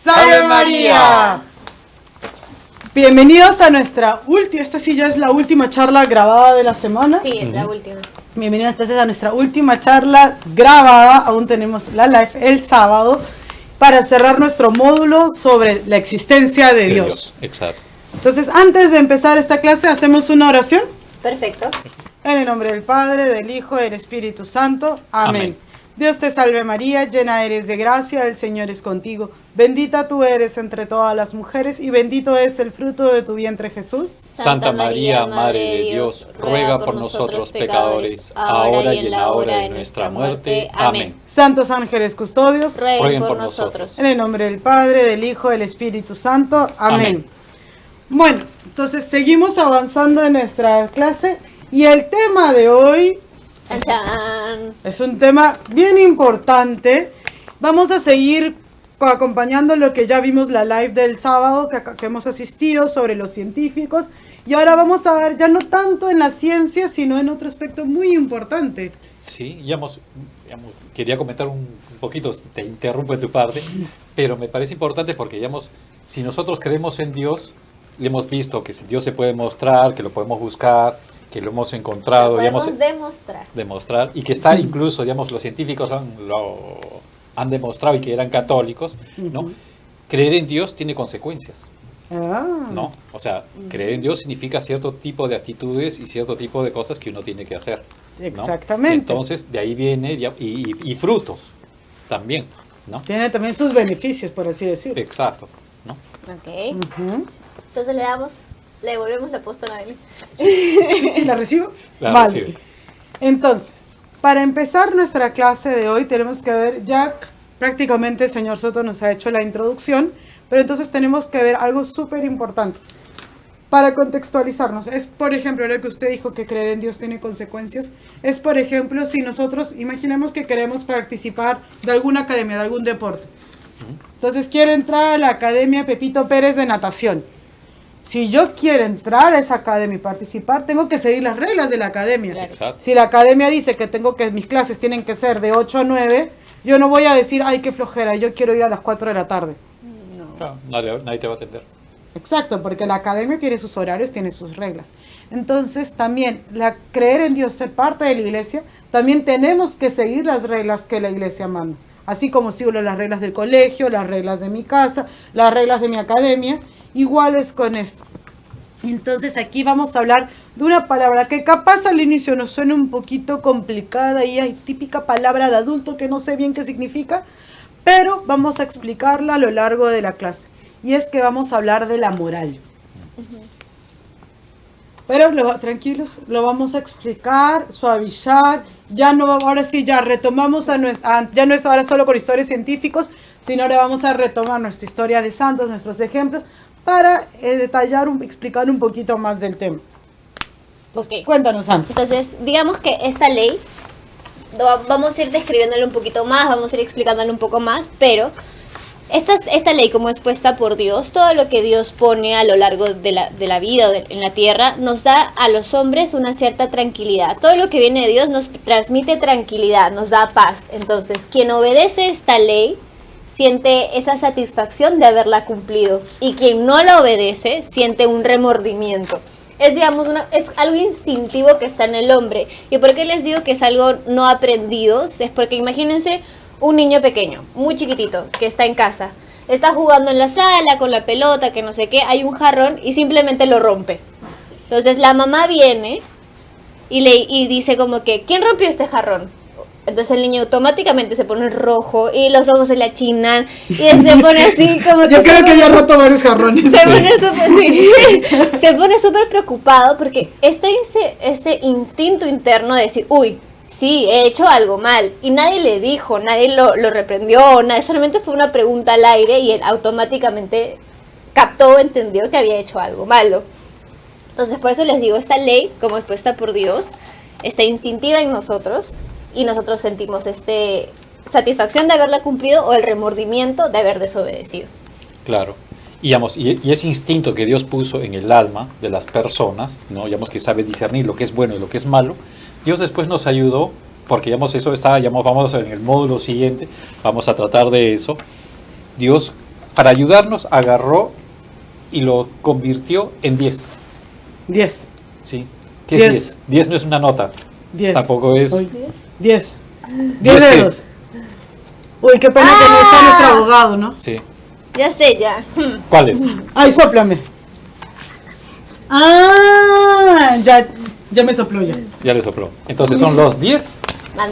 ¡Salve María! Bienvenidos a nuestra última, esta sí ya es la última charla grabada de la semana. Sí, es la última. Bienvenidos entonces a nuestra última charla grabada, aún tenemos la live el sábado, para cerrar nuestro módulo sobre la existencia de Dios. Exacto. Entonces, antes de empezar esta clase, hacemos una oración. Perfecto. En el nombre del Padre, del Hijo y del Espíritu Santo. Amén. Amén. Dios te salve María, llena eres de gracia, el Señor es contigo. Bendita tú eres entre todas las mujeres y bendito es el fruto de tu vientre Jesús. Santa María, Madre de Dios, ruega por nosotros pecadores, ahora y en la hora de nuestra muerte. Amén. Santos ángeles custodios, Rueguen por nosotros. en el nombre del Padre, del Hijo y del Espíritu Santo. Amén. Amén. Bueno, entonces seguimos avanzando en nuestra clase y el tema de hoy Chan, chan. es un tema bien importante. Vamos a seguir acompañando lo que ya vimos la live del sábado que hemos asistido sobre los científicos. Y ahora vamos a ver ya no tanto en la ciencia, sino en otro aspecto muy importante. Sí, quería comentar un poquito, te interrumpo de tu parte, pero me parece importante porque, si nosotros creemos en Dios, le hemos visto que Dios se puede mostrar, que lo podemos buscar, que lo hemos encontrado, Podemos demostrar, y que está incluso, los científicos lo han demostrado y que eran católicos, ¿no? Creer en Dios tiene consecuencias, ¿no? O sea, creer en Dios significa cierto tipo de actitudes y cierto tipo de cosas que uno tiene que hacer, ¿no? Exactamente. Entonces, de ahí viene, y frutos también, ¿no? Tiene también sus beneficios, por así decirlo. Exacto, ¿no? Ok. Ujú. Entonces le devolvemos la posta a la Biblia. ¿Sí, ¿La recibo? La Vale. recibe. Entonces, para empezar nuestra clase de hoy tenemos que ver, ya prácticamente el señor Soto nos ha hecho la introducción, pero entonces tenemos que ver algo súper importante para contextualizarnos. Es, por ejemplo, lo que usted dijo, que creer en Dios tiene consecuencias. Es, por ejemplo, si nosotros, imaginemos que queremos participar de alguna academia, de algún deporte. Entonces quiero entrar a la Academia Pepito Pérez de natación. Si yo quiero entrar a esa academia y participar, tengo que seguir las reglas de la academia. Claro. Exacto. Si la academia dice que mis clases tienen que ser de 8 a 9, yo no voy a decir, ay, qué flojera, yo quiero ir a las 4 de la tarde. Claro, nadie te va a atender. Exacto, porque la academia tiene sus horarios, tiene sus reglas. Entonces también, creer en Dios, ser parte de la iglesia, también tenemos que seguir las reglas que la iglesia manda. Así como sigo las reglas del colegio, las reglas de mi casa, las reglas de mi academia, igual es con esto. Entonces aquí vamos a hablar de una palabra que capaz al inicio nos suena un poquito complicada y hay típica palabra de adulto que no sé bien qué significa, pero vamos a explicarla a lo largo de la clase. Y es que vamos a hablar de la moral. Pero tranquilos, lo vamos a explicar, suavizar. Ya no, ahora sí, ya retomamos ya no es ahora solo con historias científicos, sino ahora vamos a retomar nuestra historia de santos, nuestros ejemplos, para explicar un poquito más del tema. Entonces, Ok. cuéntanos, Santos. Entonces, digamos que esta ley, vamos a ir describiéndole un poquito más, vamos a ir explicándole un poco más, pero esta ley, como es puesta por Dios, todo lo que Dios pone a lo largo de la vida en la tierra, nos da a los hombres una cierta tranquilidad. Todo lo que viene de Dios nos transmite tranquilidad, nos da paz. Entonces, quien obedece esta ley siente esa satisfacción de haberla cumplido, y quien no la obedece siente un remordimiento. Es, digamos, es algo instintivo que está en el hombre. ¿Y por qué les digo que es algo no aprendido? Es porque imagínense un niño pequeño, muy chiquitito, que está en casa, está jugando en la sala con la pelota, que no sé qué, hay un jarrón y simplemente lo rompe. Entonces la mamá viene y dice como que, ¿quién rompió este jarrón? Entonces el niño automáticamente se pone rojo y los ojos se le achinan y él se pone así como que... Yo creo que ya he roto varios jarrones. Se pone súper preocupado porque este instinto interno de decir, uy, sí, he hecho algo mal, y nadie le dijo, nadie lo reprendió, solamente fue una pregunta al aire y él automáticamente entendió que había hecho algo malo. Entonces por eso les digo, esta ley, como es puesta por Dios, está instintiva en nosotros, y nosotros sentimos satisfacción de haberla cumplido o el remordimiento de haber desobedecido. Claro. Y ese instinto que Dios puso en el alma de las personas, ¿no? Que sabe discernir lo que es bueno y lo que es malo, Dios después nos ayudó, porque eso está, vamos en el módulo siguiente, vamos a tratar de eso. Dios para ayudarnos, agarró y lo convirtió en 10. 10. ¿Sí? ¿Qué 10. es 10? 10 no es una nota. 10. Tampoco es... 10. 10 10 que- dedos. Uy, qué pena que no está nuestro abogado, ¿no? Sí. Ya sé, ya. ¿Cuál es? Ay, sóplame. Ah, ya me sopló ya. Ya le sopló. Entonces son los 10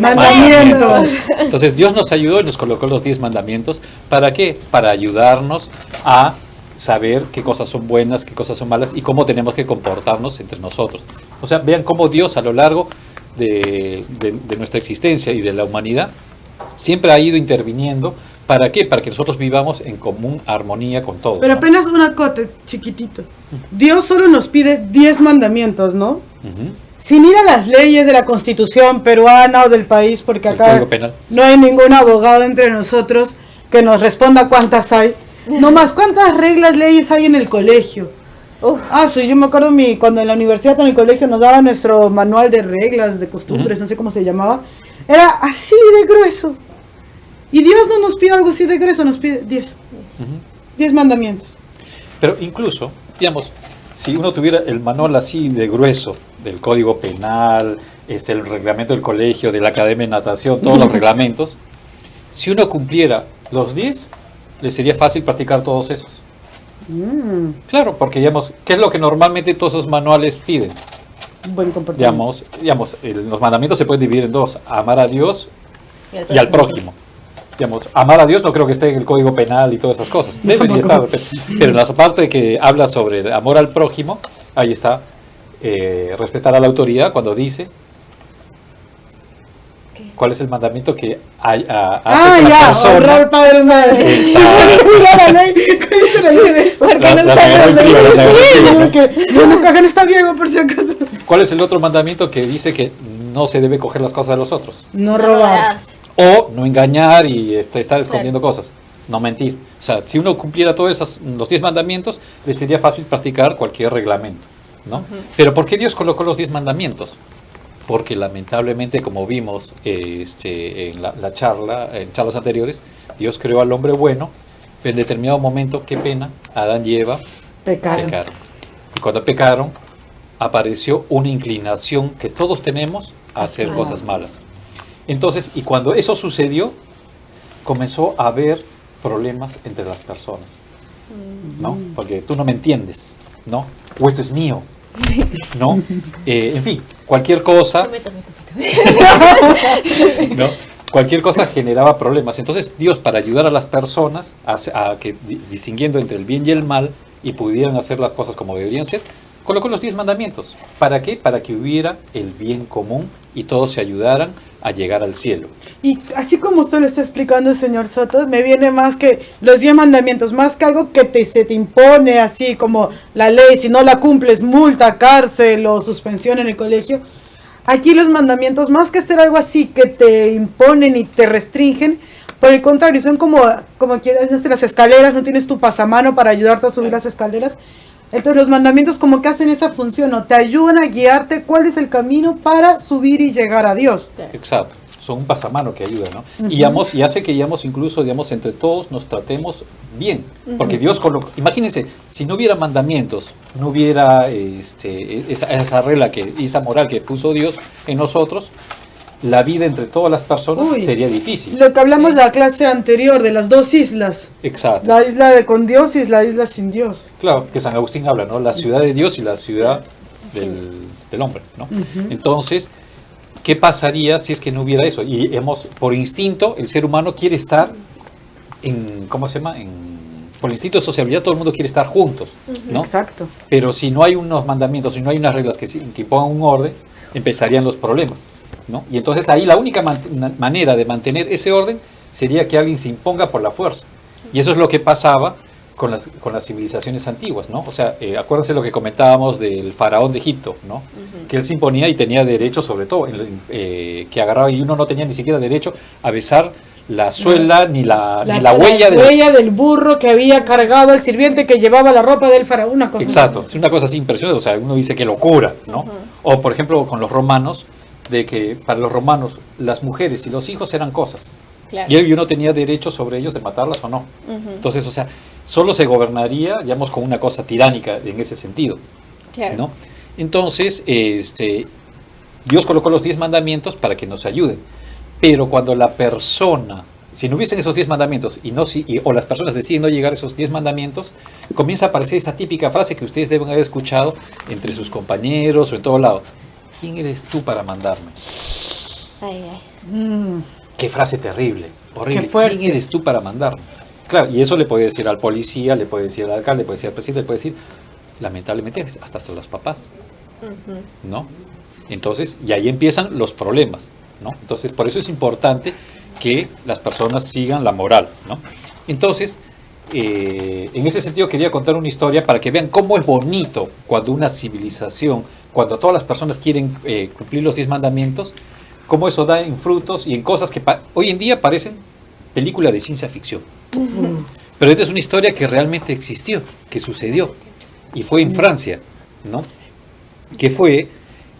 Mandamientos. Entonces Dios nos ayudó y nos colocó los 10 mandamientos. ¿Para qué? Para ayudarnos a saber qué cosas son buenas, qué cosas son malas y cómo tenemos que comportarnos entre nosotros. O sea, vean cómo Dios a lo largo de nuestra existencia y de la humanidad siempre ha ido interviniendo. ¿Para qué? Para que nosotros vivamos en común armonía con todos. Pero ¿no? apenas un acote chiquitito. Dios solo nos pide 10 mandamientos, ¿no? Ujú. Sin ir a las leyes de la Constitución peruana o del país, porque El acá Código Penal. no hay ningún abogado entre nosotros que nos responda cuántas hay. No más, ¿cuántas reglas, leyes hay en el colegio? Uf. Ah, sí, yo me acuerdo cuando en la universidad, en el colegio, nos daban nuestro manual de reglas, de costumbres, no sé cómo se llamaba. Era así de grueso. Y Dios no nos pide algo así de grueso, nos pide 10. Ujú. 10 mandamientos. Pero incluso, digamos, si uno tuviera el manual así de grueso del Código Penal, el reglamento del colegio, de la Academia de Natación, todos los reglamentos, si uno cumpliera los 10, le sería fácil practicar todos esos. Claro, porque digamos, ¿qué es lo que normalmente todos esos manuales piden? Buen comportamiento. Los mandamientos se pueden dividir en dos: amar a Dios y al prójimo. Digamos, amar a Dios no creo que esté en el Código Penal y todas esas cosas. Debería estar, pero en la parte que habla sobre el amor al prójimo, ahí está, respetar a la autoridad cuando dice cuál es el mandamiento que hace que la persona... honrar padre y madre. Exacto. Mira la ley, ¿qué dice la ley de eso? ¿Por qué no La está agarró en frío, la agarró en Sí, frío, ¿no? como que yo nunca no está Diego por si acaso. ¿Cuál es el otro mandamiento que dice que no se debe coger las cosas de los otros? No robar. O no engañar y estar escondiendo cosas. No mentir. O sea, si uno cumpliera todos los 10 mandamientos, le sería fácil practicar cualquier reglamento, ¿no? Pero ¿por qué Dios colocó los 10 mandamientos? Porque lamentablemente, como vimos en la charla, en charlas anteriores, Dios creó al hombre bueno, pero en determinado momento, qué pena, Adán y Eva Pecaron. pecaron. Y cuando pecaron, apareció una inclinación que todos tenemos a hacer Ajá. cosas malas. Entonces, y cuando eso sucedió, comenzó a haber problemas entre las personas, ¿no? Porque tú no me entiendes, ¿no? O esto es mío, ¿no? En fin, cualquier cosa, ¿no? Cualquier cosa generaba problemas. Entonces Dios, para ayudar a las personas a que distinguiendo entre el bien y el mal y pudieran hacer las cosas como deberían ser, colocó los 10 mandamientos. ¿Para qué? Para que hubiera el bien común y todos se ayudaran a llegar al cielo. Y así como usted lo está explicando el señor Soto, me viene más que los 10 mandamientos, más que algo que se te impone así como la ley, si no la cumples, multa, cárcel o suspensión en el colegio. Aquí los mandamientos, más que ser algo así que te imponen y te restringen, por el contrario, son como que no sé, las escaleras, no tienes tu pasamano para ayudarte a subir las escaleras. Entonces los mandamientos como que hacen esa función, ¿no? Te ayudan a guiarte cuál es el camino para subir y llegar a Dios. Exacto. Son un pasamano que ayuda, ¿no? Y hace que incluso, entre todos nos tratemos bien. Porque Dios imagínense, si no hubiera mandamientos, no hubiera esa regla, esa moral que puso Dios en nosotros, la vida entre todas las personas sería difícil. Lo que hablamos de la clase anterior, de las dos islas. Exacto. La isla de con Dios y la isla sin Dios. Claro, que San Agustín habla, ¿no? La ciudad de Dios y la ciudad del hombre, ¿no? Entonces, ¿qué pasaría si es que no hubiera eso? Y por instinto, el ser humano quiere estar por instinto de sociabilidad, todo el mundo quiere estar juntos, ¿no? Exacto. Pero si no hay unos mandamientos, si no hay unas reglas que impongan un orden, empezarían los problemas, ¿no? Y entonces ahí la única manera de mantener ese orden sería que alguien se imponga por la fuerza. Y eso es lo que pasaba con las civilizaciones antiguas, ¿no? O sea, acuérdense lo que comentábamos del faraón de Egipto, ¿no? Que él se imponía y tenía derecho sobre todo, que agarraba y uno no tenía ni siquiera derecho a besar la suela ni la huella del burro que había cargado el sirviente que llevaba la ropa del faraón, una cosa. Exacto, es una cosa así impresionante, o sea, uno dice que locura, ¿no? O por ejemplo con los romanos, de que para los romanos las mujeres y los hijos eran cosas. Claro. Y uno tenía derecho sobre ellos de matarlas o no. Entonces, o sea, solo se gobernaría, digamos, con una cosa tiránica en ese sentido, Claro. ¿no? Entonces, Dios colocó los 10 mandamientos para que nos ayuden. Pero cuando la persona, si no hubiesen esos 10 mandamientos o las personas deciden no llegar a esos 10 mandamientos, comienza a aparecer esa típica frase que ustedes deben haber escuchado entre sus compañeros o en todo lado. ¿Quién eres tú para mandarme? Ay, ay. Qué frase terrible, horrible. Qué fuerte. ¿Quién eres tú para mandarme? Claro, y eso le puede decir al policía, le puede decir al alcalde, le puede decir al presidente, le puede decir, lamentablemente, hasta a los papás, ¿no? Entonces, y ahí empiezan los problemas, ¿no? Entonces, por eso es importante que las personas sigan la moral, ¿no? Entonces, en ese sentido quería contar una historia para que vean cómo es bonito cuando una civilización, cuando todas las personas quieren cumplir los 10 mandamientos, cómo eso da en frutos y en cosas que hoy en día parecen películas de ciencia ficción. Pero esta es una historia que realmente existió, que sucedió, y fue en Francia, ¿no? Que fue,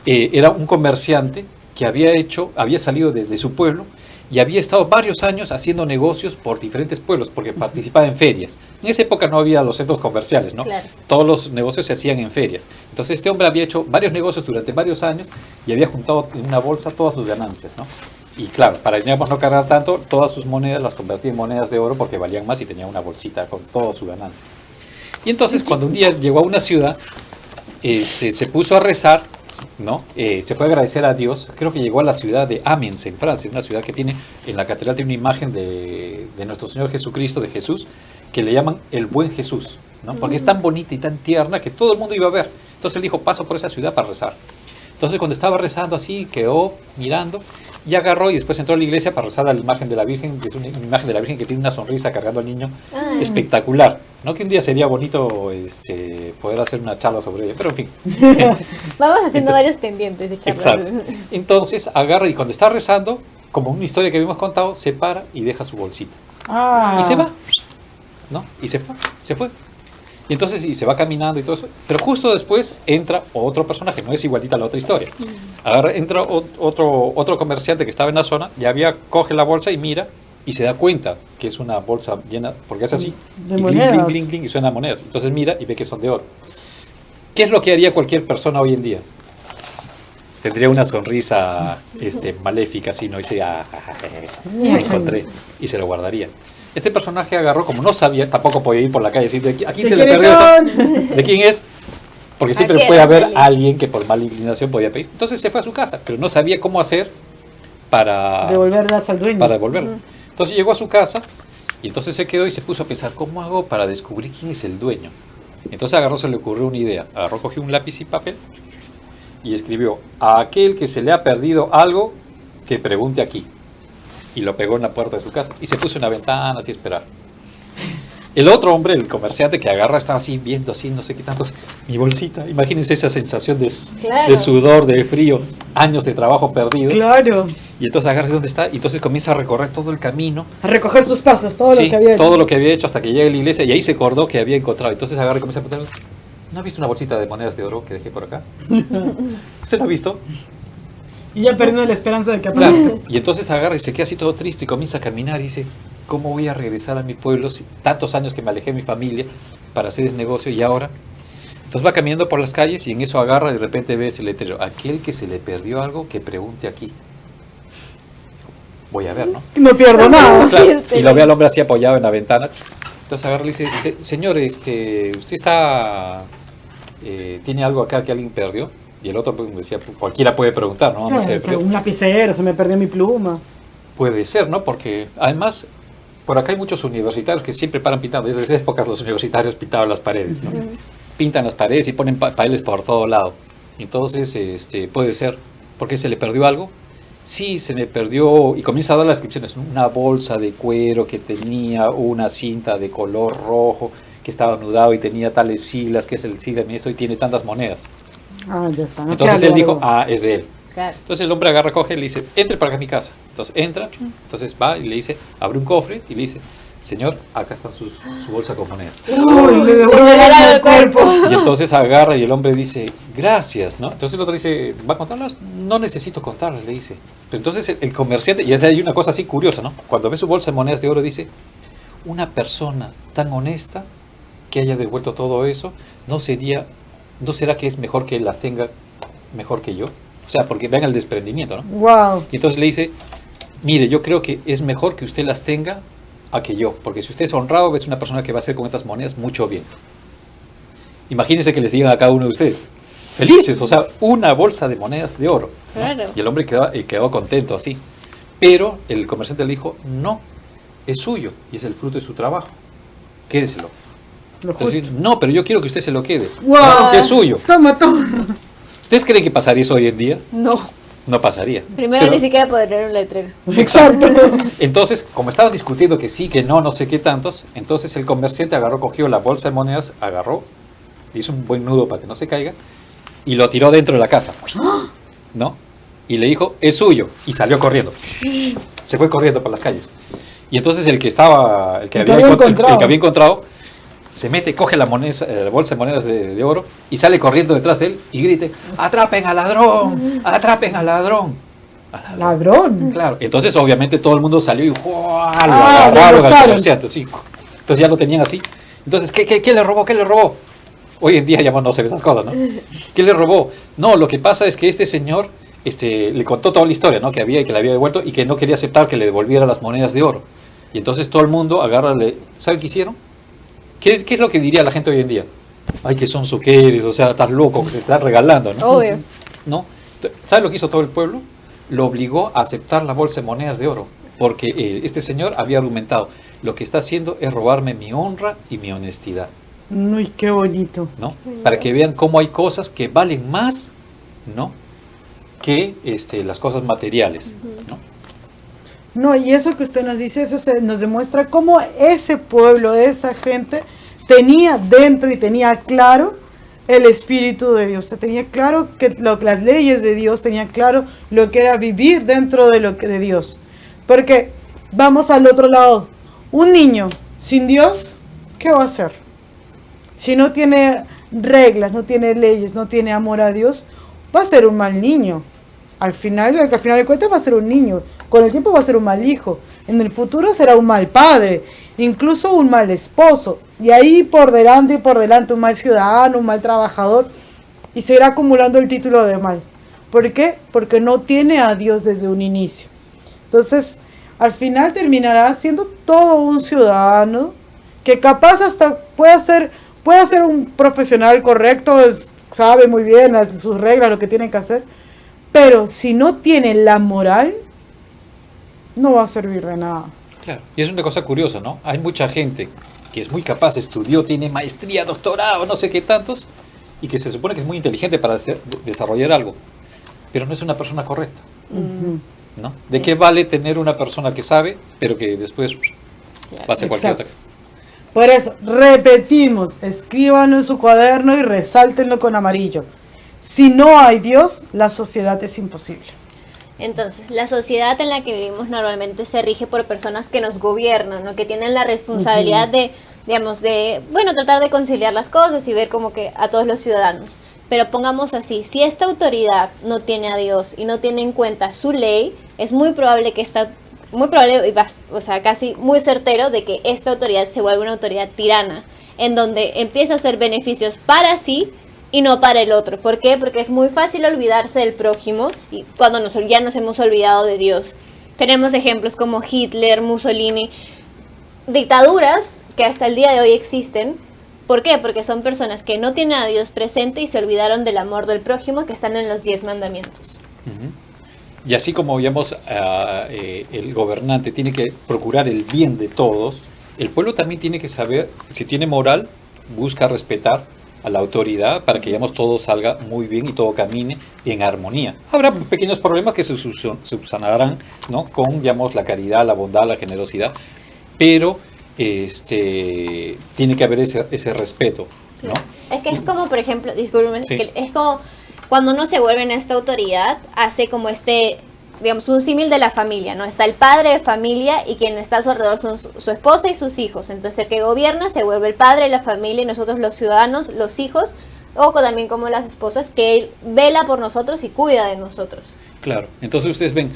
era un comerciante que había salido de su pueblo y había estado varios años haciendo negocios por diferentes pueblos, porque participaba en ferias. En esa época no había los centros comerciales, ¿no? Claro. Todos los negocios se hacían en ferias. Entonces este hombre había hecho varios negocios durante varios años y había juntado en una bolsa todas sus ganancias, ¿no? Y claro, para digamos, no cargar tanto, todas sus monedas las convertía en monedas de oro porque valían más y tenía una bolsita con toda su ganancia. Y entonces cuando un día llegó a una ciudad, se puso a rezar, ¿no? Se fue a agradecer a Dios. Creo que llegó a la ciudad de Amiens, en Francia, una ciudad que tiene, en la catedral tiene una imagen de nuestro Señor Jesucristo, de Jesús, que le llaman el Buen Jesús, ¿no? Porque es tan bonita y tan tierna que todo el mundo iba a ver. Entonces él dijo, paso por esa ciudad para rezar. Entonces cuando estaba rezando así, quedó mirando y agarró y después entró a la iglesia para rezar a la imagen de la Virgen, que es una imagen de la Virgen que tiene una sonrisa cargando al niño espectacular, ¿no? Que un día sería bonito poder hacer una charla sobre ella, pero en fin. Vamos haciendo varios pendientes de charlas. Exacto. Entonces agarra y cuando está rezando, como una historia que habíamos contado, se para y deja su bolsita. Ah. Y se va, ¿no? Y se fue. Y entonces y se va caminando y todo eso. Pero justo después entra otro personaje, no es igualita a la otra historia. Entra otro comerciante que estaba en la zona, coge la bolsa y mira y se da cuenta que es una bolsa llena, porque hace así, De y monedas. clink, y suena monedas. Entonces mira y ve que son de oro. ¿Qué es lo que haría cualquier persona hoy en día? Tendría una sonrisa maléfica, así, ¿no? Y dice, lo encontré, y se lo guardaría. Este personaje agarró, como no sabía, tampoco podía ir por la calle y decir, ¿a quién se le perdió esto? ¿De quién es? Porque siempre Aquí puede era haber alguien. alguien que por mala inclinación podía pedir. Entonces se fue a su casa, pero no sabía cómo hacer para Devolverlas al dueño. devolverlo. Entonces llegó a su casa y entonces se quedó y se puso a pensar, ¿cómo hago para descubrir quién es el dueño? Entonces se le ocurrió una idea. Cogió un lápiz y papel y escribió, a aquel que se le ha perdido algo, que pregunte aquí. Y lo pegó en la puerta de su casa y se puso en la ventana así a esperar. El otro hombre, el comerciante que agarra, estaba así viendo así, no sé qué tantos, mi bolsita. Imagínense esa sensación Claro. de sudor, de frío, años de trabajo perdidos. Claro. Y entonces agarra dónde está y entonces comienza a recorrer todo el camino. A recoger sus pasos, todo Sí, lo que había hecho. todo lo que había hecho hasta que llega a la iglesia y ahí se acordó que había encontrado. Entonces agarra y comienza a preguntar, ¿no ha visto una bolsita de monedas de oro que dejé por acá? ¿Usted lo ha visto? Y ya perdiendo la esperanza de que aparezca. Claro. Y entonces agarra y se queda así todo triste y comienza a caminar y dice, ¿cómo voy a regresar a mi pueblo? Si tantos años que me alejé de mi familia para hacer ese negocio y ahora. Entonces va caminando por las calles y en eso agarra y de repente ve ese letrero, aquel que se le perdió algo, que pregunte aquí. Voy a ver, ¿no? No pierdo nada. Claro, y lo ve al hombre así apoyado en la ventana. Entonces agarra y le dice, señor, usted tiene algo acá que alguien perdió. Y el otro pues, decía, cualquiera puede preguntar, ¿no? ¿Dónde se perdió? Un lapicero, se me perdió mi pluma. Puede ser, ¿no? Porque además, por acá hay muchos universitarios que siempre paran pintando. Desde esas épocas los universitarios pintaban las paredes, ¿no? Pintan las paredes y ponen papeles por todo lado. Entonces, puede ser, ¿porque se le perdió algo? Sí, se me perdió, y comienza a dar las descripciones, ¿no? Una bolsa de cuero que tenía una cinta de color rojo, que estaba anudado y tenía tales siglas, que es el sigla de esto, y tiene tantas monedas. Ah, ya está. No Entonces queda él dijo, algo. es de él. Claro. Entonces el hombre agarra, coge y le dice, entre para acá a mi casa. Entonces entra, entonces va y le dice, abre un cofre y le dice, señor, acá está su bolsa con monedas. Uy, le devuelve el alma al cuerpo. Y entonces agarra y el hombre dice, gracias, ¿no? Entonces el otro dice, ¿va a contarlas? No necesito contarlas, le dice. Pero entonces el comerciante, y hay una cosa así curiosa, ¿no? Cuando ve su bolsa de monedas de oro dice, una persona tan honesta que haya devuelto todo eso, ¿no será que es mejor que las tenga mejor que yo? O sea, porque vean el desprendimiento, ¿no? Wow. Y entonces le dice, mire, yo creo que es mejor que usted las tenga a que yo, porque si usted es honrado, es una persona que va a hacer con estas monedas mucho bien. Imagínense que les digan a cada uno de ustedes, felices, o sea, una bolsa de monedas de oro, ¿no? Claro. Y el hombre quedó contento así. Pero el comerciante le dijo, no, es suyo y es el fruto de su trabajo, quédeselo. Lo Entonces, justo. no, pero yo quiero que usted se lo quede. Wow. No, que es suyo. Toma. ¿Ustedes creen que pasaría eso hoy en día? No. No pasaría. Primero Pero- ni siquiera poner un letrero. Exacto. Entonces, como estaban discutiendo que sí, que no sé qué tantos, entonces el comerciante cogió la bolsa de monedas, hizo un buen nudo para que no se caiga, y lo tiró dentro de la casa, ¿no? Y le dijo, es suyo, y salió corriendo. Se fue corriendo por las calles. Y entonces el que había encontrado, se mete, coge la bolsa de monedas de oro, y sale corriendo detrás de él, y grite, ¡atrapen al ladrón! ¡Atrapen al ladrón! Ladrón. Claro, entonces obviamente todo el mundo salió y ¡juá! Lo Ah, agarraron lo al buscaron. comerciante, sí. Entonces ya lo tenían así. Entonces, ¿qué le robó? ¿Qué le robó? Hoy en día ya no se ve esas cosas, ¿no? ¿Qué le robó? No, lo que pasa es que este señor le contó toda la historia, ¿no? Que le había devuelto y que no quería aceptar que le devolviera las monedas de oro. Y entonces todo el mundo ¿sabe qué hicieron? ¿Qué es lo que diría la gente hoy en día? Ay, que son suqueres, o sea, estás loco, que se están regalando, ¿no? Obvio. ¿No? ¿Sabe lo que hizo todo el pueblo? Lo obligó a aceptar la bolsa de monedas de oro, porque este señor había argumentado, lo que está haciendo es robarme mi honra y mi honestidad, Uy, qué bonito. ¿no? Para que vean cómo hay cosas que valen más, ¿no? Que las cosas materiales, ¿no? No, y eso que usted nos dice, nos demuestra cómo ese pueblo, esa gente, tenía dentro y tenía claro el Espíritu de Dios. Tenía claro que las leyes de Dios, tenía claro lo que era vivir dentro de Dios. Porque vamos al otro lado. Un niño sin Dios, ¿qué va a hacer? Si no tiene reglas, no tiene leyes, no tiene amor a Dios, va a ser un mal niño. Al final de cuentas va a ser un niño. Con el tiempo va a ser un mal hijo. En el futuro será un mal padre. Incluso un mal esposo. Y ahí por delante un mal ciudadano, un mal trabajador. Y se irá acumulando el título de mal. ¿Por qué? Porque no tiene a Dios desde un inicio. Entonces, al final terminará siendo todo un ciudadano que capaz hasta puede ser un profesional correcto, sabe muy bien sus reglas, lo que tiene que hacer. Pero si no tiene la moral, no va a servir de nada. Claro. Y es una cosa curiosa, ¿no? Hay mucha gente que es muy capaz, estudió, tiene maestría, doctorado, no sé qué tantos, y que se supone que es muy inteligente para desarrollar algo, pero no es una persona correcta, ¿no? ¿De qué vale tener una persona que sabe, pero que después va a hacer cualquier otra cosa? Por eso, repetimos, escríbanlo en su cuaderno y resáltenlo con amarillo. Si no hay Dios, la sociedad es imposible. Entonces, la sociedad en la que vivimos normalmente se rige por personas que nos gobiernan, ¿no? Que tienen la responsabilidad de, digamos, tratar de conciliar las cosas y ver como que a todos los ciudadanos. Pero pongamos así, si esta autoridad no tiene a Dios y no tiene en cuenta su ley, es muy probable, casi muy certero de que esta autoridad se vuelva una autoridad tirana, en donde empieza a hacer beneficios para sí y no para el otro. ¿Por qué? Porque es muy fácil olvidarse del prójimo y cuando ya nos hemos olvidado de Dios. Tenemos ejemplos como Hitler, Mussolini, dictaduras que hasta el día de hoy existen. ¿Por qué? Porque son personas que no tienen a Dios presente y se olvidaron del amor del prójimo que están en los 10 mandamientos. Y así como digamos, el gobernante tiene que procurar el bien de todos, el pueblo también tiene que saber, si tiene moral, busca respetar a la autoridad para que digamos, todo salga muy bien y todo camine en armonía. Habrá pequeños problemas que se subsanarán, ¿no? Con digamos, la caridad, la bondad, la generosidad, pero tiene que haber ese respeto, ¿no? Es que es como, por ejemplo, discúlpeme, Sí. es como cuando uno se vuelve en esta autoridad, hace como digamos, un símil de la familia, ¿no? Está el padre de familia y quien está a su alrededor son su esposa y sus hijos. Entonces el que gobierna se vuelve el padre de la familia y nosotros los ciudadanos, los hijos, o también como las esposas, que él vela por nosotros y cuida de nosotros. Claro, entonces ustedes ven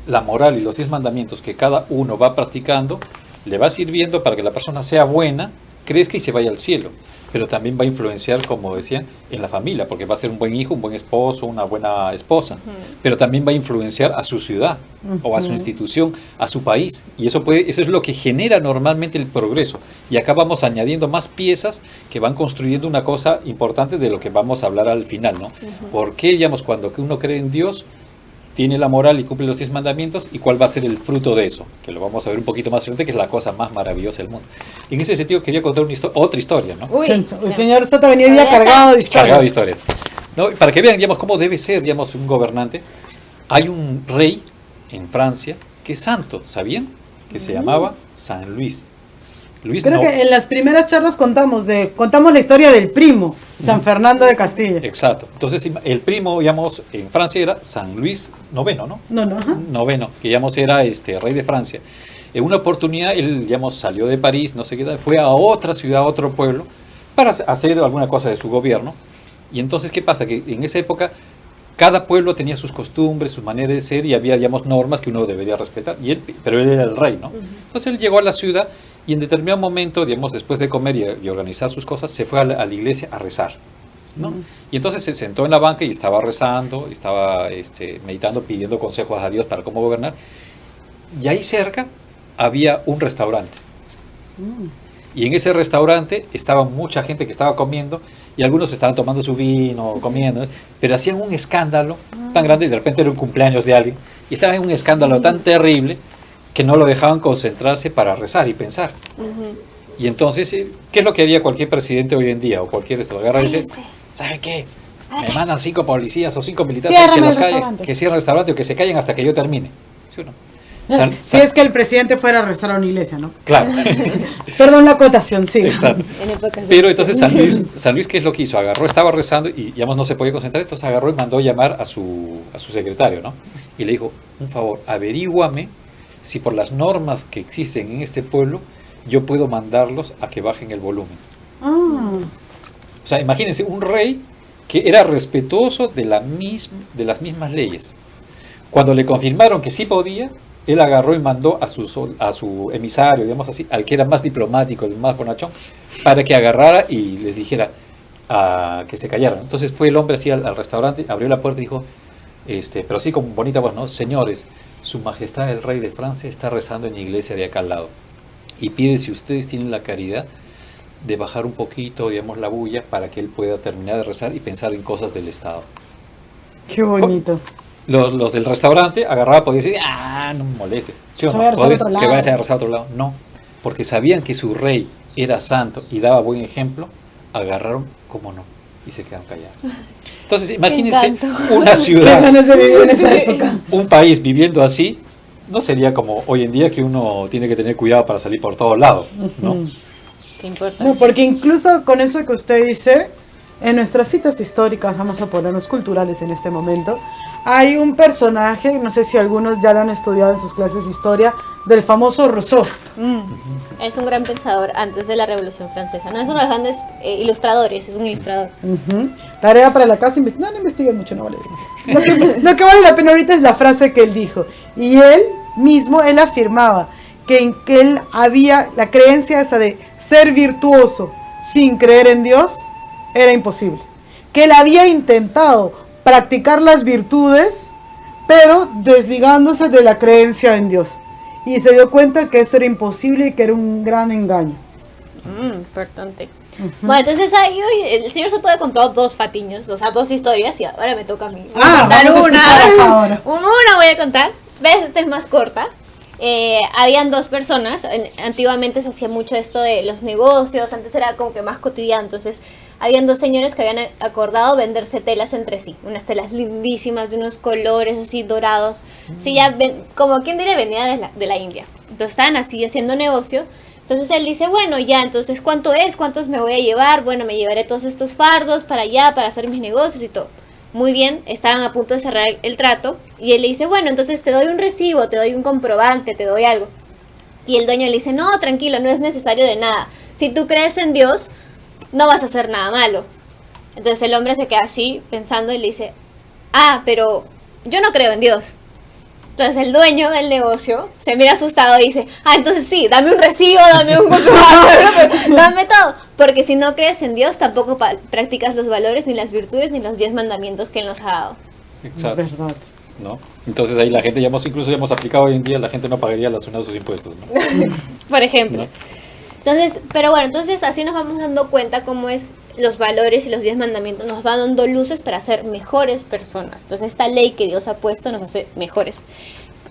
la moral y los 10 mandamientos que cada uno va practicando, le va sirviendo para que la persona sea buena, crezca y se vaya al cielo. Pero también va a influenciar, como decían, en la familia, porque va a ser un buen hijo, un buen esposo, una buena esposa. Pero también va a influenciar a su ciudad, o a su institución, a su país. Y eso es lo que genera normalmente el progreso. Y acá vamos añadiendo más piezas que van construyendo una cosa importante de lo que vamos a hablar al final, ¿no? ¿Por qué, digamos, cuando uno cree en Dios, tiene la moral y cumple los 10 mandamientos, y cuál va a ser el fruto de eso? Que lo vamos a ver un poquito más adelante, que es la cosa más maravillosa del mundo. En ese sentido quería contar otra historia, ¿no? El señor Soto venía día cargado de historias. Cargado de historias. ¿No? Para que vean, digamos, cómo debe ser, digamos, un gobernante. Hay un rey en Francia que es santo, ¿sabían? Que se llamaba San Luis. Creo que en las primeras charlas contamos la historia del primo, San Fernando de Castilla. Exacto. Entonces, el primo, digamos, en Francia era San Luis IX, ¿no? Noveno, que, digamos, era rey de Francia. En una oportunidad, él, digamos, salió de París, no sé qué tal, fue a otra ciudad, a otro pueblo, para hacer alguna cosa de su gobierno. Y entonces, ¿qué pasa? Que en esa época, cada pueblo tenía sus costumbres, sus maneras de ser, y había, digamos, normas que uno debería respetar. Pero él era el rey, ¿no? Entonces, él llegó a la ciudad, y en determinado momento, digamos, después de comer y organizar sus cosas, se fue a la iglesia a rezar, ¿no? Y entonces se sentó en la banca y estaba rezando, estaba meditando, pidiendo consejos a Dios para cómo gobernar. Y ahí cerca había un restaurante. Y en ese restaurante estaba mucha gente que estaba comiendo, y algunos estaban tomando su vino, comiendo, pero hacían un escándalo tan grande, y de repente era un cumpleaños de alguien, y estaba en un escándalo tan terrible que no lo dejaban concentrarse para rezar y pensar. Y entonces, ¿qué es lo que haría cualquier presidente hoy en día? O cualquier agarra y dice, ¿saben qué? Me mandan 5 policías o 5 militares que cierren el restaurante o que se callen hasta que yo termine. ¿Sí o no? Si es que el presidente fuera a rezar a una iglesia, ¿no? Claro. Perdón la acotación, sí. Exacto. Pero entonces San Luis, ¿qué es lo que hizo? Agarró, estaba rezando y, digamos, no se podía concentrar, entonces agarró y mandó llamar a su secretario, ¿no? Y le dijo, un favor, averíguame si por las normas que existen en este pueblo, yo puedo mandarlos a que bajen el volumen. O sea, imagínense, un rey que era respetuoso de las mismas leyes. Cuando le confirmaron que sí podía, él agarró y mandó a su emisario, digamos así, al que era más diplomático, el más bonachón, para que agarrara y les dijera que se callaran. Entonces fue el hombre así al restaurante, abrió la puerta y dijo, pero sí con bonita voz, ¿no? Señores, Su Majestad el Rey de Francia está rezando en la iglesia de acá al lado y pide si ustedes tienen la caridad de bajar un poquito, digamos, la bulla para que él pueda terminar de rezar y pensar en cosas del Estado. Qué bonito. Los del restaurante agarraban, podían decir, no me moleste, ¿sí o no? Que vaya a rezar a otro lado. No, porque sabían que su rey era santo y daba buen ejemplo, agarraron, cómo no, y se quedaron callados. Entonces, imagínense una ciudad, un país viviendo así, no sería como hoy en día que uno tiene que tener cuidado para salir por todos lados, ¿no? ¿Qué importa? No, porque incluso con eso que usted dice, en nuestras citas históricas, vamos a ponernos culturales en este momento, hay un personaje, no sé si algunos ya lo han estudiado en sus clases de historia, del famoso Rousseau. Es un gran pensador antes de la Revolución Francesa. No es uno de los grandes ilustradores, es un ilustrador. Tarea para la casa, no investiguen mucho, no vale. Lo que vale la pena ahorita es la frase que él dijo. Y él mismo, él afirmaba que él había la creencia esa de ser virtuoso sin creer en Dios, era imposible. Que él había intentado practicar las virtudes, pero desligándose de la creencia en Dios. Y se dio cuenta que eso era imposible y que era un gran engaño. Importante. Bueno, entonces ahí el señor Soto ha contado 2 fatiños, o sea, 2 historias, y ahora me toca a mí. Voy a contar una voy a contar. ¿Ves? Esta es más corta. Habían 2 personas. Antiguamente se hacía mucho esto de los negocios, antes era como que más cotidiano, entonces habían 2 señores que habían acordado venderse telas entre sí, unas telas lindísimas, de unos colores así dorados, sí, ya como quien diría venía de la India. Entonces estaban así haciendo negocio. Entonces él dice, bueno, ya, entonces ¿cuánto es? ¿Cuántos me voy a llevar? Bueno, me llevaré todos estos fardos para allá, para hacer mis negocios y todo. Muy bien, estaban a punto de cerrar el trato, y él le dice, bueno, entonces te doy un recibo, te doy un comprobante, te doy algo. Y el dueño le dice, no, tranquilo, no es necesario de nada. Si tú crees en Dios, no vas a hacer nada malo. Entonces el hombre se queda así, pensando, y le dice, pero yo no creo en Dios. Entonces el dueño del negocio se mira asustado y dice, entonces sí, dame un recibo, dame un comprobante, dame todo. Porque si no crees en Dios, tampoco practicas los valores, ni las virtudes, ni los 10 mandamientos que Él nos ha dado. Exacto. Es verdad. ¿No? Entonces ahí la gente, incluso ya hemos aplicado hoy en día, la gente no pagaría la suma de sus impuestos, ¿no? Por ejemplo. ¿No? Entonces, pero bueno, entonces así nos vamos dando cuenta cómo es los valores y los 10 mandamientos, nos van dando luces para ser mejores personas. Entonces esta ley que Dios ha puesto nos hace mejores.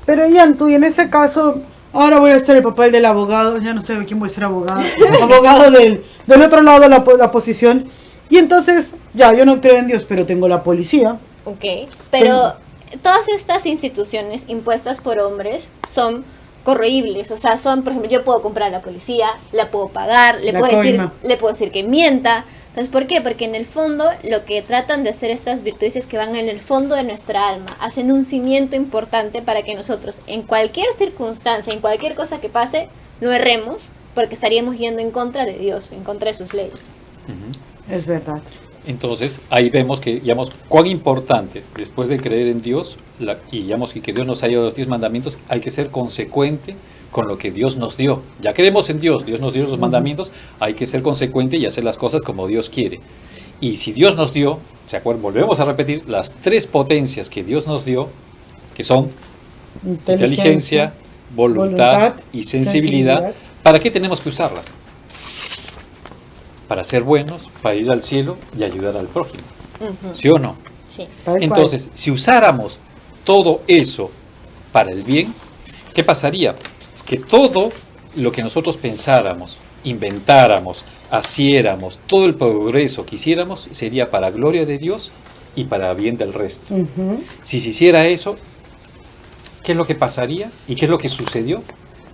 Pero Ian, tú, y en ese caso, ahora voy a hacer el papel del abogado, ya no sé de quién voy a ser abogado, abogado del otro lado de la posición, y entonces, ya, yo no creo en Dios, pero tengo la policía. Ok, pero todas estas instituciones impuestas por hombres son corregibles, o sea, son, por ejemplo, yo puedo comprar a la policía, la puedo pagar, le puedo decir que mienta. Entonces, ¿por qué? Porque en el fondo lo que tratan de hacer estas virtudes es que van en el fondo de nuestra alma, hacen un cimiento importante para que nosotros, en cualquier circunstancia, en cualquier cosa que pase, no erremos, porque estaríamos yendo en contra de Dios, en contra de sus leyes. Uh-huh. Es verdad. Entonces, ahí vemos que, cuán importante, después de creer en Dios, y que Dios nos haya dado los 10 mandamientos, hay que ser consecuente con lo que Dios nos dio. Ya creemos en Dios, Dios nos dio los mandamientos, hay que ser consecuente y hacer las cosas como Dios quiere. Y si Dios nos dio, ¿se acuerdan? Volvemos a repetir, las 3 potencias que Dios nos dio, que son inteligencia, voluntad y sensibilidad. ¿Para qué tenemos que usarlas? Para ser buenos, para ir al cielo y ayudar al prójimo. Uh-huh. ¿Sí o no? Sí. Entonces, si usáramos todo eso para el bien, ¿qué pasaría? Que todo lo que nosotros pensáramos, inventáramos, haciéramos, todo el progreso que hiciéramos, sería para gloria de Dios y para bien del resto. Uh-huh. Si se hiciera eso, ¿qué es lo que pasaría? ¿Y qué es lo que sucedió?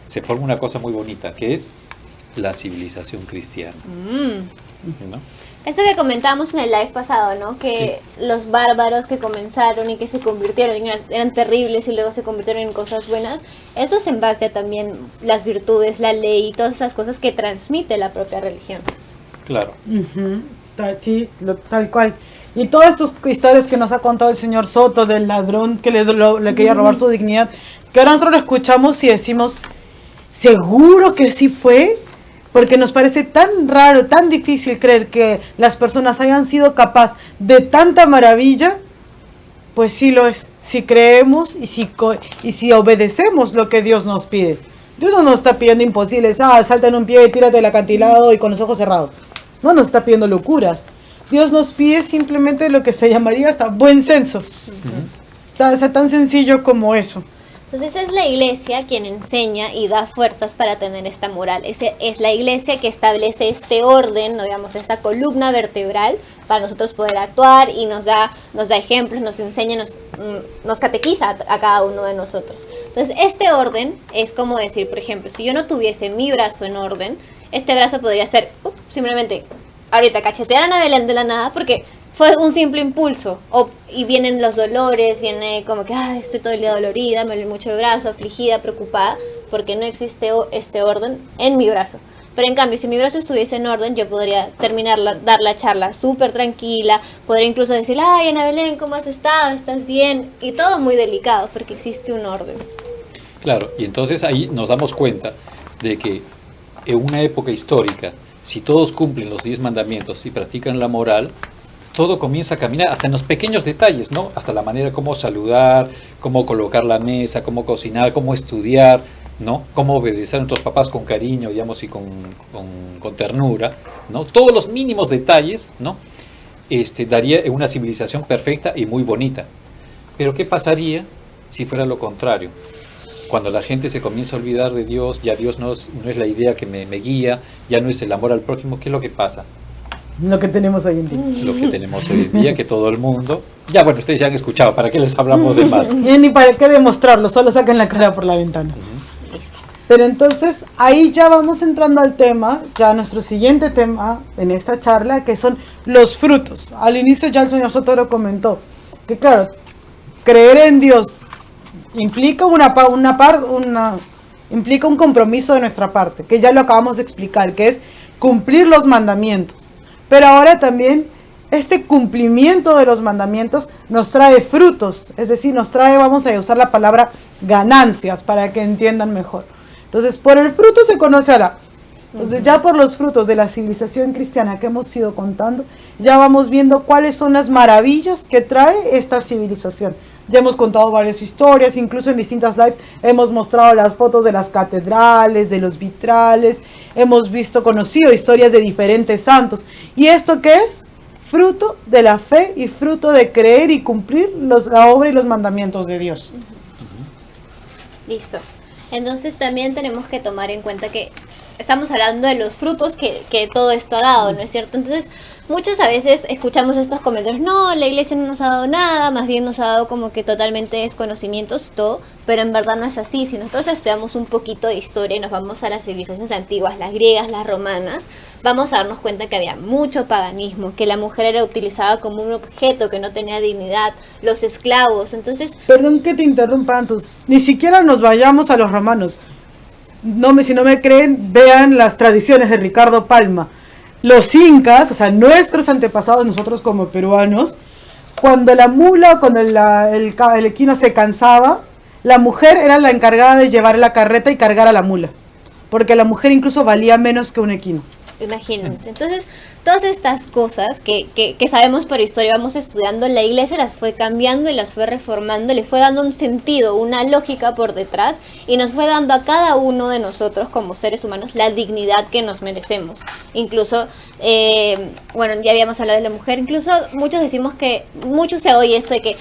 Se forma una cosa muy bonita, que es la civilización cristiana. ¿No? Eso que comentábamos en el live pasado, ¿no? Que sí, los bárbaros que comenzaron y que se convirtieron, eran terribles y luego se convirtieron en cosas buenas, eso es en base a también las virtudes, la ley y todas esas cosas que transmite la propia religión. Claro. Uh-huh. Sí, tal cual. Y todas estas historias que nos ha contado el señor Soto del ladrón que le quería robar su dignidad, que ahora nosotros lo escuchamos y decimos, ¿seguro que sí fue? Porque nos parece tan raro, tan difícil creer que las personas hayan sido capaces de tanta maravilla. Pues sí lo es, si creemos y si obedecemos lo que Dios nos pide. Dios no nos está pidiendo imposibles, salta en un pie, tírate del acantilado y con los ojos cerrados. No nos está pidiendo locuras. Dios nos pide simplemente lo que se llamaría hasta buen senso. Uh-huh. O sea, tan sencillo como eso. Entonces es la iglesia quien enseña y da fuerzas para tener esta moral. Es la iglesia que establece este orden, ¿no? Digamos, esta columna vertebral para nosotros poder actuar y nos da ejemplos, nos enseña, nos catequiza a cada uno de nosotros. Entonces este orden es como decir, por ejemplo, si yo no tuviese mi brazo en orden, este brazo podría ser simplemente ahorita cachetear a Belén de la nada porque fue un simple impulso, y vienen los dolores, viene como que estoy todo el día dolorida, me duele mucho el brazo, afligida, preocupada, porque no existe este orden en mi brazo. Pero en cambio, si mi brazo estuviese en orden, yo podría dar la charla súper tranquila, podría incluso decir, Ana Belén, ¿cómo has estado? ¿Estás bien? Y todo muy delicado, porque existe un orden. Claro, y entonces ahí nos damos cuenta de que en una época histórica, si todos cumplen los 10 mandamientos y practican la moral, todo comienza a caminar, hasta en los pequeños detalles, ¿no? Hasta la manera cómo saludar, cómo colocar la mesa, cómo cocinar, cómo estudiar, ¿no? Cómo obedecer a nuestros papás con cariño, digamos, y con ternura, ¿no? Todos los mínimos detalles, ¿no? Daría una civilización perfecta y muy bonita. Pero ¿qué pasaría si fuera lo contrario? Cuando la gente se comienza a olvidar de Dios, ya Dios no es la idea que me guía, ya no es el amor al prójimo, ¿qué es lo que pasa? Lo que tenemos hoy en día. Lo que tenemos hoy en día, que todo el mundo... Ya, bueno, ustedes ya han escuchado, ¿para qué les hablamos de más? Ni para qué demostrarlo, solo sacan la cara por la ventana. Uh-huh. Pero entonces, ahí ya vamos entrando al tema, ya nuestro siguiente tema en esta charla, que son los frutos. Al inicio ya el señor Sotoro comentó que, claro, creer en Dios implica implica un compromiso de nuestra parte, que ya lo acabamos de explicar, que es cumplir los mandamientos. Pero ahora también este cumplimiento de los mandamientos nos trae frutos, es decir, nos trae, vamos a usar la palabra ganancias para que entiendan mejor. Entonces, por el fruto se conoce a la... Entonces, ya por los frutos de la civilización cristiana que hemos ido contando, ya vamos viendo cuáles son las maravillas que trae esta civilización. Ya hemos contado varias historias, incluso en distintas lives hemos mostrado las fotos de las catedrales, de los vitrales, hemos visto, conocido historias de diferentes santos. ¿Y esto qué es? Fruto de la fe y fruto de creer y cumplir la obra y los mandamientos de Dios. Listo. Entonces también tenemos que tomar en cuenta que estamos hablando de los frutos que todo esto ha dado, ¿no es cierto? Entonces, muchas a veces escuchamos estos comentarios, no, la iglesia no nos ha dado nada, más bien nos ha dado como que totalmente desconocimientos y todo, pero en verdad no es así. Si nosotros estudiamos un poquito de historia y nos vamos a las civilizaciones antiguas, las griegas, las romanas, vamos a darnos cuenta que había mucho paganismo, que la mujer era utilizada como un objeto que no tenía dignidad, los esclavos, entonces... Perdón que te interrumpa, Antus, ni siquiera nos vayamos a los romanos. Si no me creen, vean las tradiciones de Ricardo Palma. Los incas, o sea, nuestros antepasados, nosotros como peruanos, cuando la mula, cuando el equino se cansaba, la mujer era la encargada de llevar la carreta y cargar a la mula, porque la mujer incluso valía menos que un equino. Imagínense. Entonces, todas estas cosas que sabemos por historia, vamos estudiando, la iglesia las fue cambiando y las fue reformando, les fue dando un sentido, una lógica por detrás y nos fue dando a cada uno de nosotros como seres humanos la dignidad que nos merecemos. Incluso, bueno, ya habíamos hablado de la mujer, incluso muchos decimos que, mucho se oye esto de que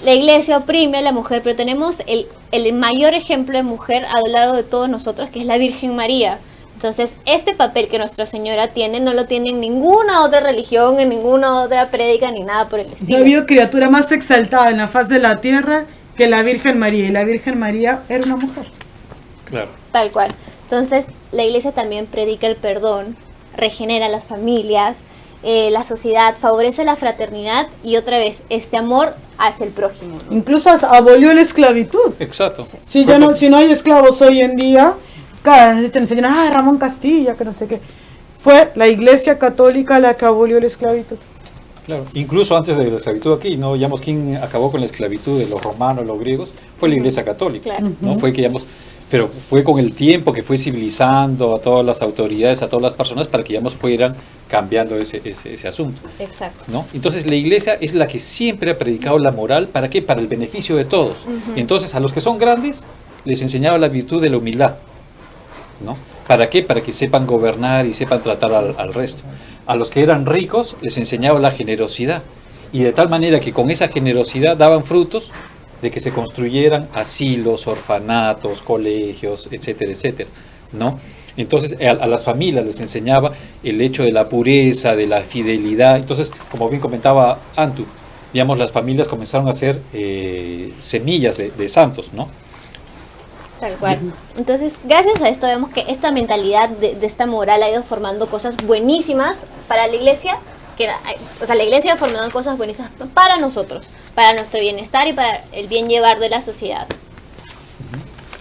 la iglesia oprime a la mujer, pero tenemos el mayor ejemplo de mujer a lo largo de todos nosotros, que es la Virgen María. Entonces, este papel que Nuestra Señora tiene, no lo tiene en ninguna otra religión, en ninguna otra prédica, ni nada por el estilo. No había criatura más exaltada en la faz de la tierra que la Virgen María, y la Virgen María era una mujer. Claro. Tal cual. Entonces, la iglesia también predica el perdón, regenera las familias, la sociedad, favorece la fraternidad y otra vez, este amor hacia el prójimo, ¿no? Incluso abolió la esclavitud. Exacto. Si no hay esclavos hoy en día, te enseñan, Ramón Castilla, que no sé qué. Fue la Iglesia Católica la que abolió la esclavitud. Claro. Incluso antes de la esclavitud aquí, no digamos quién acabó con la esclavitud de los romanos, los griegos, fue la Iglesia Católica. Claro. ¿No? Fue que digamos, pero fue con el tiempo que fue civilizando a todas las autoridades, a todas las personas para que digamos fueran cambiando ese asunto. Exacto. ¿No? Entonces la iglesia es la que siempre ha predicado la moral, ¿para qué? Para el beneficio de todos. Entonces a los que son grandes les enseñaba la virtud de la humildad, ¿no? ¿Para qué? Para que sepan gobernar y sepan tratar al resto. A los que eran ricos les enseñaba la generosidad, y de tal manera que con esa generosidad daban frutos de que se construyeran asilos, orfanatos, colegios, etcétera, etcétera, ¿no? Entonces a las familias les enseñaba el hecho de la pureza, de la fidelidad. Entonces, como bien comentaba Antu, digamos, las familias comenzaron a ser semillas de santos, ¿no? Tal cual. Entonces, gracias a esto vemos que esta mentalidad de esta moral ha ido formando cosas buenísimas para la iglesia, la iglesia ha formado cosas buenísimas para nosotros, para nuestro bienestar y para el bien llevar de la sociedad.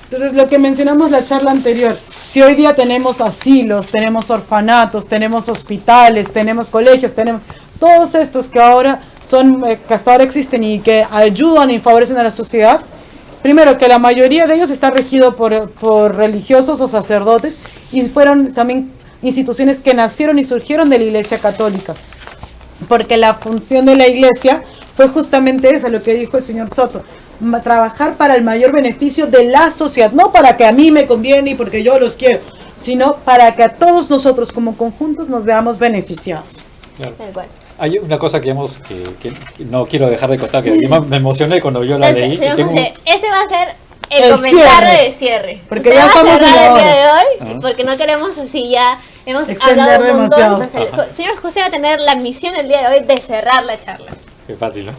Entonces, lo que mencionamos la charla anterior, si hoy día tenemos asilos, tenemos orfanatos, tenemos hospitales, tenemos colegios, tenemos todos estos que hasta ahora existen y que ayudan y favorecen a la sociedad. Primero, que la mayoría de ellos está regido por religiosos o sacerdotes, y fueron también instituciones que nacieron y surgieron de la Iglesia Católica, porque la función de la Iglesia fue justamente esa, lo que dijo el señor Soto, trabajar para el mayor beneficio de la sociedad, no para que a mí me conviene y porque yo los quiero, sino para que a todos nosotros como conjuntos nos veamos beneficiados. Claro. Tal cual. Hay una cosa que no quiero dejar de contar, que a mí me emocioné cuando yo la leí. Señor José, ese va a ser el comentario de cierre. Porque ya estamos en la el hora. día de hoy, porque no queremos así ya, hemos Extender hablado un montón. demasiado. Entonces, el señor José va a tener la misión el día de hoy de cerrar la charla. Qué fácil, ¿no?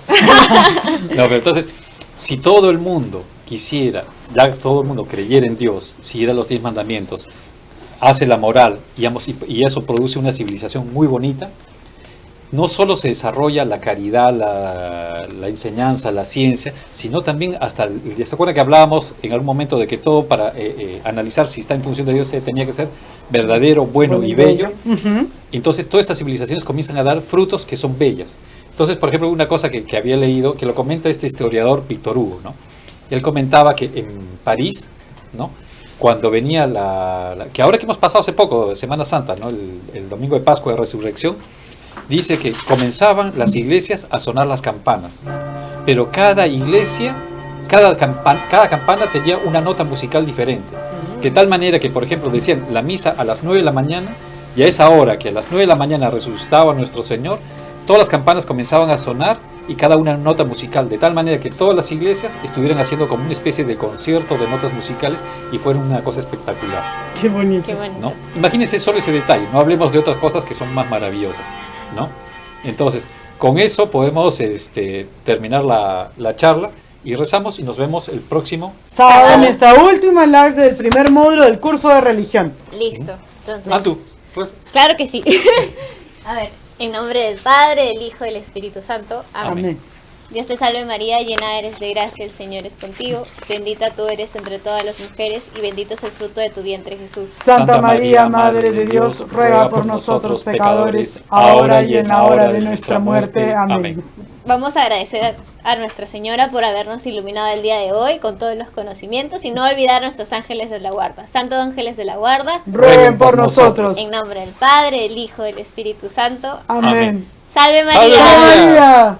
No, pero entonces, si todo el mundo quisiera, ya todo el mundo creyera en Dios, siguiera los 10 mandamientos, hace la moral, digamos, y eso produce una civilización muy bonita, no solo se desarrolla la caridad, la enseñanza, la ciencia, sino también hasta, ¿se acuerdan que hablábamos en algún momento de que todo para analizar si está en función de Dios tenía que ser verdadero, bueno y bello? Entonces todas estas civilizaciones comienzan a dar frutos que son bellas. Entonces, por ejemplo, una cosa que había leído, que lo comenta este historiador Víctor Hugo, ¿no? Él comentaba que en París, ¿no?, cuando venía que ahora que hemos pasado hace poco, Semana Santa, ¿no?, el domingo de Pascua de Resurrección, dice que comenzaban las iglesias a sonar las campanas, pero cada iglesia, cada campana tenía una nota musical diferente, de tal manera que, por ejemplo, decían la misa a las 9 de la mañana, y a esa hora que a las 9 de la mañana resucitaba nuestro Señor, todas las campanas comenzaban a sonar y cada una nota musical, de tal manera que todas las iglesias estuvieran haciendo como una especie de concierto de notas musicales y fueron una cosa espectacular. Qué bonito. Qué bonito. ¿No? Imagínense solo ese detalle, no hablemos de otras cosas que son más maravillosas, ¿no? Entonces, con eso podemos terminar la charla y rezamos y nos vemos el próximo sábado en esta última live del primer módulo del curso de religión. Listo. Entonces, tú, pues. claro que sí. A ver, en nombre del Padre, del Hijo y del Espíritu Santo. Amén. Amén. Dios te salve María, llena eres de gracia, el Señor es contigo. Bendita tú eres entre todas las mujeres y bendito es el fruto de tu vientre, Jesús. Santa María, Madre de Dios, ruega por nosotros pecadores, ahora y en la hora de nuestra muerte. Amén. Vamos a agradecer a Nuestra Señora por habernos iluminado el día de hoy con todos los conocimientos y no olvidar a nuestros ángeles de la guarda. Santos ángeles de la guarda, rueguen por nosotros. en nombre del Padre, del Hijo y del Espíritu Santo. Amén. Salve María. Salve María. María.